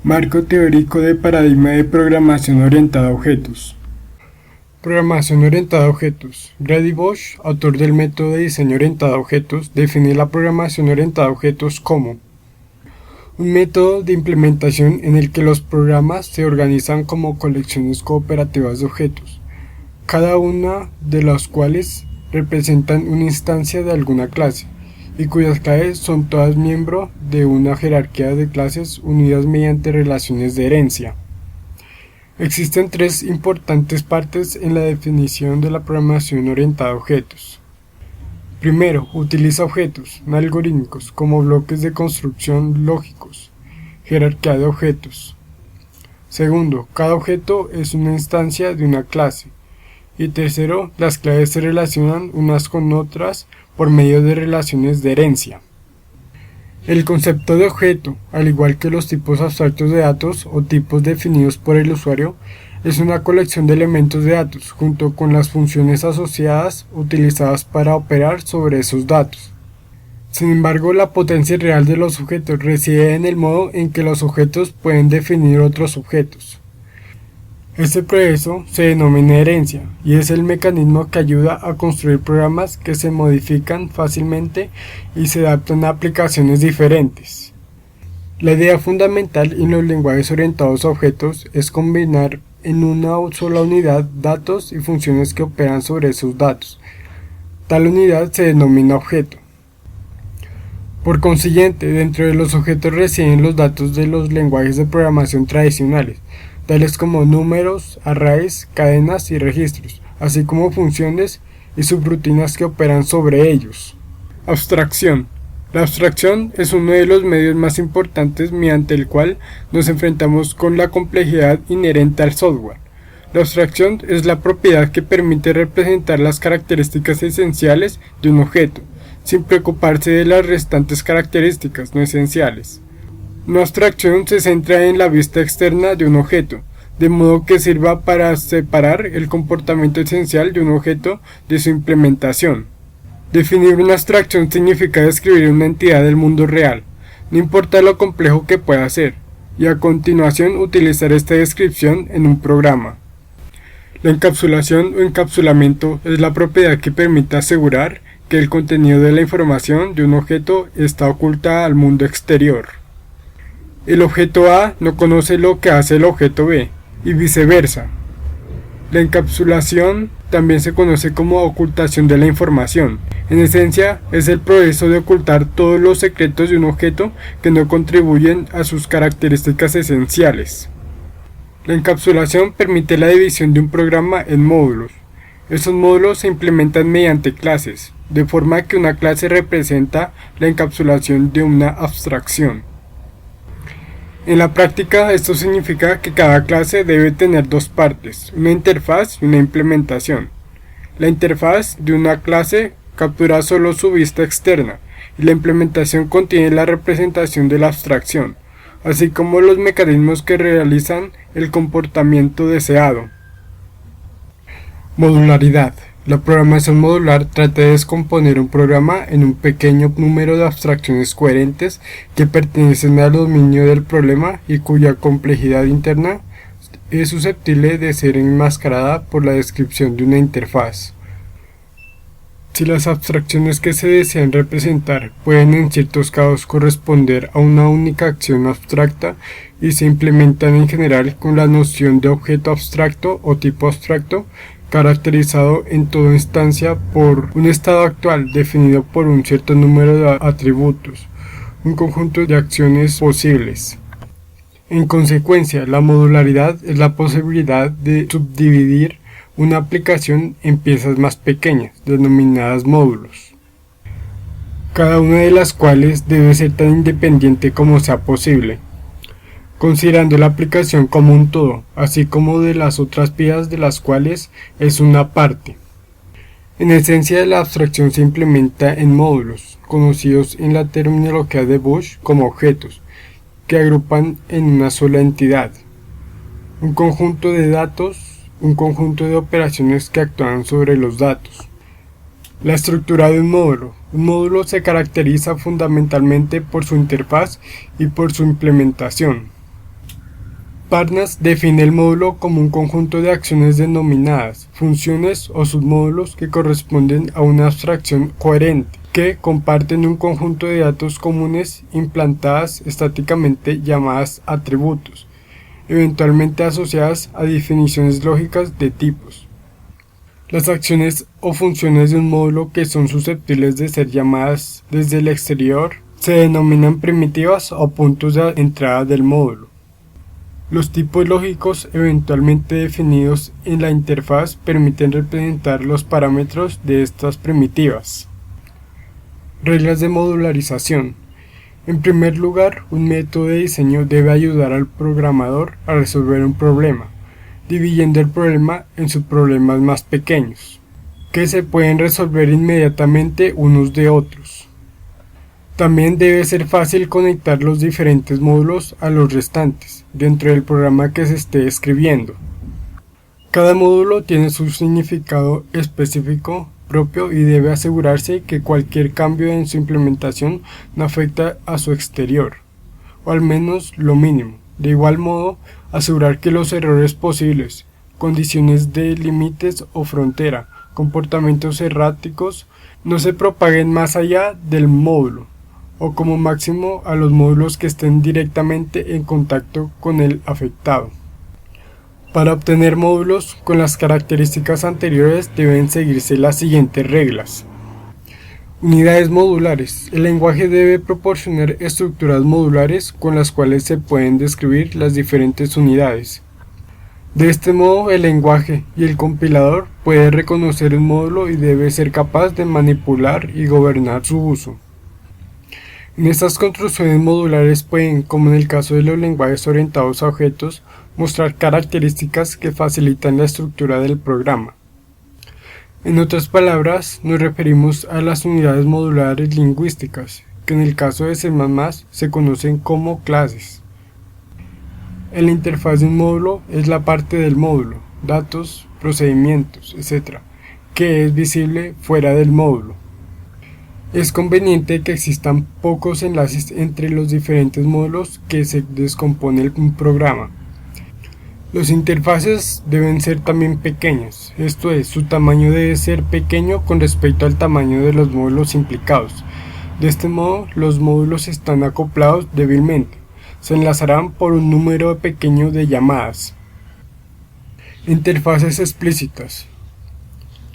Marco teórico de paradigma de programación orientada a objetos. Programación orientada a objetos. Grady Bosch, autor del método de diseño orientado a objetos, define la programación orientada a objetos como un método de implementación en el que los programas se organizan como colecciones cooperativas de objetos, cada una de las cuales representan una instancia de alguna clase, y cuyas clases son todas miembros de una jerarquía de clases unidas mediante relaciones de herencia. Existen tres importantes partes en la definición de la programación orientada a objetos. Primero, utiliza objetos no algorítmicos como bloques de construcción lógicos, jerarquía de objetos. Segundo, cada objeto es una instancia de una clase. Y tercero, las clases se relacionan unas con otras por medio de relaciones de herencia. El concepto de objeto, al igual que los tipos abstractos de datos o tipos definidos por el usuario, es una colección de elementos de datos junto con las funciones asociadas utilizadas para operar sobre esos datos. Sin embargo, la potencia real de los objetos reside en el modo en que los objetos pueden definir otros objetos. Este proceso se denomina herencia y es el mecanismo que ayuda a construir programas que se modifican fácilmente y se adaptan a aplicaciones diferentes. La idea fundamental en los lenguajes orientados a objetos es combinar en una sola unidad datos y funciones que operan sobre esos datos. Tal unidad se denomina objeto. Por consiguiente, dentro de los objetos residen los datos de los lenguajes de programación tradicionales, tales como números, arrays, cadenas y registros, así como funciones y subrutinas que operan sobre ellos. Abstracción. La abstracción es uno de los medios más importantes mediante el cual nos enfrentamos con la complejidad inherente al software. La abstracción es la propiedad que permite representar las características esenciales de un objeto, sin preocuparse de las restantes características no esenciales. Una abstracción se centra en la vista externa de un objeto, de modo que sirva para separar el comportamiento esencial de un objeto de su implementación. Definir una abstracción significa describir una entidad del mundo real, no importa lo complejo que pueda ser, y a continuación utilizar esta descripción en un programa. La encapsulación o encapsulamiento es la propiedad que permite asegurar que el contenido de la información de un objeto está oculta al mundo exterior. El objeto A no conoce lo que hace el objeto B, y viceversa. La encapsulación también se conoce como ocultación de la información. En esencia, es el proceso de ocultar todos los secretos de un objeto que no contribuyen a sus características esenciales. La encapsulación permite la división de un programa en módulos. Estos módulos se implementan mediante clases, de forma que una clase representa la encapsulación de una abstracción. En la práctica, esto significa que cada clase debe tener dos partes, una interfaz y una implementación. La interfaz de una clase captura solo su vista externa, y la implementación contiene la representación de la abstracción, así como los mecanismos que realizan el comportamiento deseado. Modularidad. La programación modular trata de descomponer un programa en un pequeño número de abstracciones coherentes que pertenecen al dominio del problema y cuya complejidad interna es susceptible de ser enmascarada por la descripción de una interfaz. Si las abstracciones que se desean representar pueden en ciertos casos corresponder a una única acción abstracta y se implementan en general con la noción de objeto abstracto o tipo abstracto, caracterizado en toda instancia por un estado actual definido por un cierto número de atributos, un conjunto de acciones posibles. En consecuencia, la modularidad es la posibilidad de subdividir una aplicación en piezas más pequeñas, denominadas módulos, cada una de las cuales debe ser tan independiente como sea posible, considerando la aplicación como un todo, así como de las otras piezas de las cuales es una parte. En esencia, la abstracción se implementa en módulos, conocidos en la terminología de Bosch como objetos, que agrupan en una sola entidad, un conjunto de datos, un conjunto de operaciones que actúan sobre los datos. La estructura de un módulo. Un módulo se caracteriza fundamentalmente por su interfaz y por su implementación. Parnas define el módulo como un conjunto de acciones denominadas funciones o submódulos que corresponden a una abstracción coherente, que comparten un conjunto de datos comunes implantadas estáticamente llamadas atributos, eventualmente asociadas a definiciones lógicas de tipos. Las acciones o funciones de un módulo que son susceptibles de ser llamadas desde el exterior se denominan primitivas o puntos de entrada del módulo. Los tipos lógicos eventualmente definidos en la interfaz permiten representar los parámetros de estas primitivas. Reglas de modularización. En primer lugar, un método de diseño debe ayudar al programador a resolver un problema, dividiendo el problema en subproblemas más pequeños, que se pueden resolver inmediatamente unos de otros. También debe ser fácil conectar los diferentes módulos a los restantes, dentro del programa que se esté escribiendo. Cada módulo tiene su significado específico propio y debe asegurarse que cualquier cambio en su implementación no afecta a su exterior, o al menos lo mínimo. De igual modo, asegurar que los errores posibles, condiciones de límites o frontera, comportamientos erráticos, no se propaguen más allá del módulo, o como máximo a los módulos que estén directamente en contacto con el afectado. Para obtener módulos con las características anteriores deben seguirse las siguientes reglas. Unidades modulares. El lenguaje debe proporcionar estructuras modulares con las cuales se pueden describir las diferentes unidades. De este modo, el lenguaje y el compilador puede reconocer un módulo y debe ser capaz de manipular y gobernar su uso. En estas construcciones modulares pueden, como en el caso de los lenguajes orientados a objetos, mostrar características que facilitan la estructura del programa. En otras palabras, nos referimos a las unidades modulares lingüísticas, que en el caso de C++ se conocen como clases. En la interfaz de un módulo es la parte del módulo, datos, procedimientos, etc., que es visible fuera del módulo. Es conveniente que existan pocos enlaces entre los diferentes módulos que se descompone un programa. Los interfaces deben ser también pequeñas, esto es, su tamaño debe ser pequeño con respecto al tamaño de los módulos implicados. De este modo, los módulos están acoplados débilmente. Se enlazarán por un número pequeño de llamadas. Interfaces explícitas.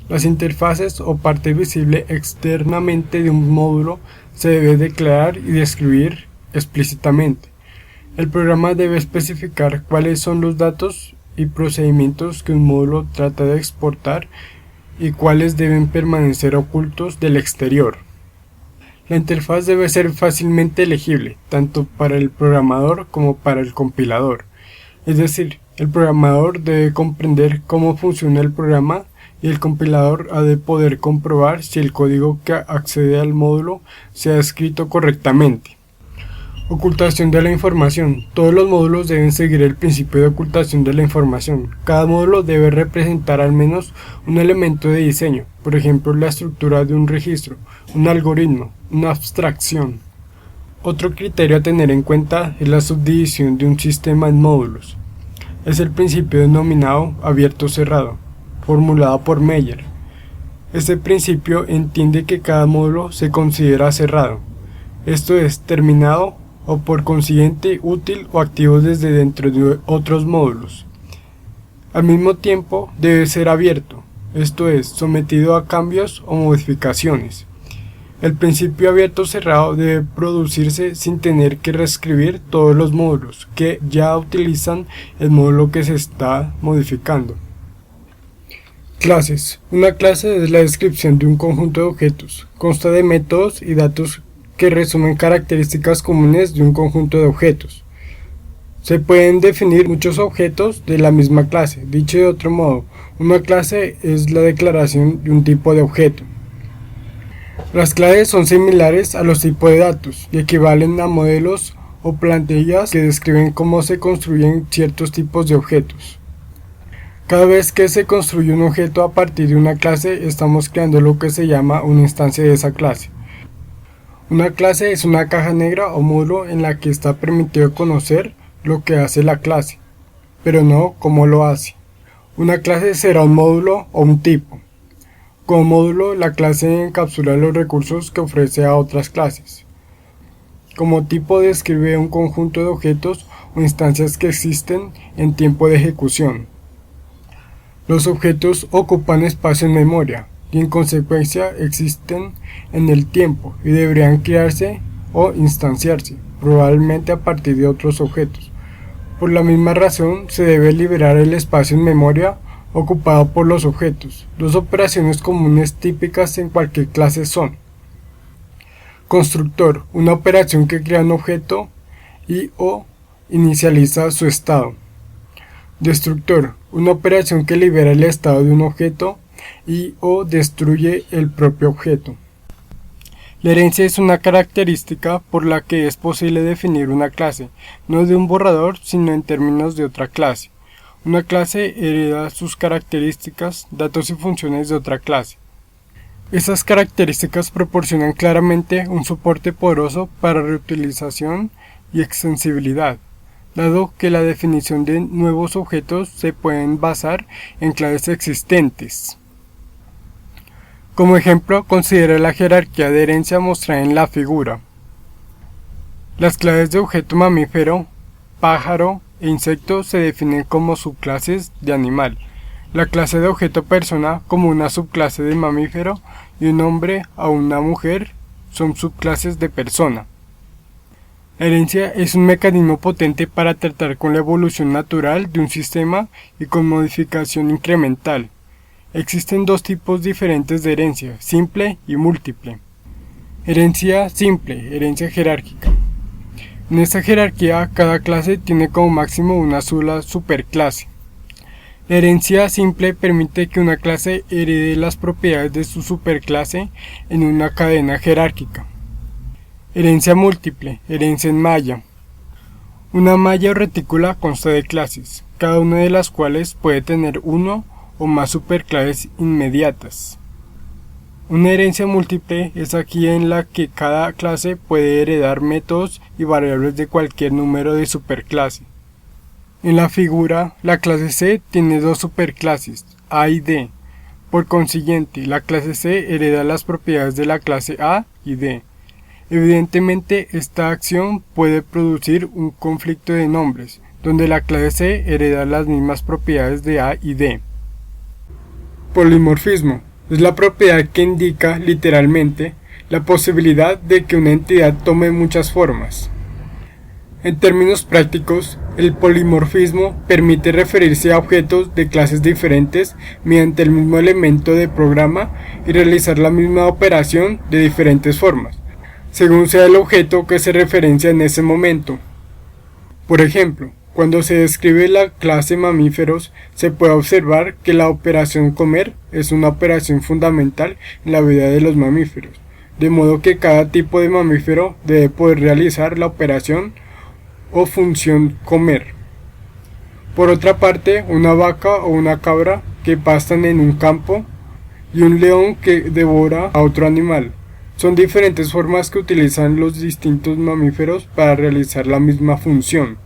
Las interfaces o parte visible externamente de un módulo se debe declarar y describir explícitamente. El programa debe especificar cuáles son los datos y procedimientos que un módulo trata de exportar y cuáles deben permanecer ocultos del exterior. La interfaz debe ser fácilmente legible, tanto para el programador como para el compilador. Es decir, el programador debe comprender cómo funciona el programa y el compilador ha de poder comprobar si el código que accede al módulo se ha escrito correctamente. Ocultación de la información. Todos los módulos deben seguir el principio de ocultación de la información. Cada módulo debe representar al menos un elemento de diseño, por ejemplo la estructura de un registro, un algoritmo, una abstracción. Otro criterio a tener en cuenta es la subdivisión de un sistema en módulos. Es el principio denominado abierto-cerrado, formulado por Meyer. Este principio entiende que cada módulo se considera cerrado, esto es, terminado o por consiguiente útil o activo desde dentro de otros módulos. Al mismo tiempo debe ser abierto, esto es, sometido a cambios o modificaciones. El principio abierto-cerrado debe producirse sin tener que reescribir todos los módulos que ya utilizan el módulo que se está modificando. Clases. Una clase es la descripción de un conjunto de objetos. Consta de métodos y datos que resumen características comunes de un conjunto de objetos. Se pueden definir muchos objetos de la misma clase. Dicho de otro modo, una clase es la declaración de un tipo de objeto. Las clases son similares a los tipos de datos y equivalen a modelos o plantillas que describen cómo se construyen ciertos tipos de objetos. Cada vez que se construye un objeto a partir de una clase, estamos creando lo que se llama una instancia de esa clase. Una clase es una caja negra o módulo en la que está permitido conocer lo que hace la clase. pero no cómo lo hace. Una clase será un módulo o un tipo. Como módulo, la clase encapsula los recursos que ofrece a otras clases. Como tipo, describe un conjunto de objetos o instancias que existen en tiempo de ejecución. Los objetos ocupan espacio en memoria y en consecuencia existen en el tiempo y deberían crearse o instanciarse, probablemente a partir de otros objetos. Por la misma razón, se debe liberar el espacio en memoria ocupado por los objetos. Dos operaciones comunes típicas en cualquier clase son: constructor, una operación que crea un objeto y o inicializa su estado. Destructor, una operación que libera el estado de un objeto y o destruye el propio objeto. La herencia es una característica por la que es posible definir una clase, no de un borrador, sino en términos de otra clase. Una clase hereda sus características, datos y funciones de otra clase. Esas características proporcionan claramente un soporte poderoso para reutilización y extensibilidad, dado que la definición de nuevos objetos se pueden basar en clases existentes. Como ejemplo, considera la jerarquía de herencia mostrada en la figura. Las clases de objeto mamífero, pájaro e insecto se definen como subclases de animal. La clase de objeto persona como una subclase de mamífero y un hombre o una mujer son subclases de persona. La herencia es un mecanismo potente para tratar con la evolución natural de un sistema y con modificación incremental. Existen dos tipos diferentes de herencia, simple y múltiple. Herencia simple, herencia jerárquica. En esta jerarquía, cada clase tiene como máximo una sola superclase. La herencia simple permite que una clase herede las propiedades de su superclase en una cadena jerárquica. Herencia múltiple, herencia en malla. Una malla o retícula consta de clases, cada una de las cuales puede tener uno o más superclases inmediatas. Una herencia múltiple es aquí en la que cada clase puede heredar métodos y variables de cualquier número de superclase. En la figura, la clase C tiene dos superclases, A y D. Por consiguiente, la clase C hereda las propiedades de la clase A y D. Evidentemente, esta acción puede producir un conflicto de nombres, donde la clase C hereda las mismas propiedades de A y D. Polimorfismo es la propiedad que indica, literalmente, la posibilidad de que una entidad tome muchas formas. En términos prácticos, el polimorfismo permite referirse a objetos de clases diferentes mediante el mismo elemento de programa y realizar la misma operación de diferentes formas, según sea el objeto que se referencia en ese momento. Por ejemplo, cuando se describe la clase mamíferos, se puede observar que la operación comer es una operación fundamental en la vida de los mamíferos, de modo que cada tipo de mamífero debe poder realizar la operación o función comer. Por otra parte, una vaca o una cabra que pastan en un campo y un león que devora a otro animal. Son diferentes formas que utilizan los distintos mamíferos para realizar la misma función.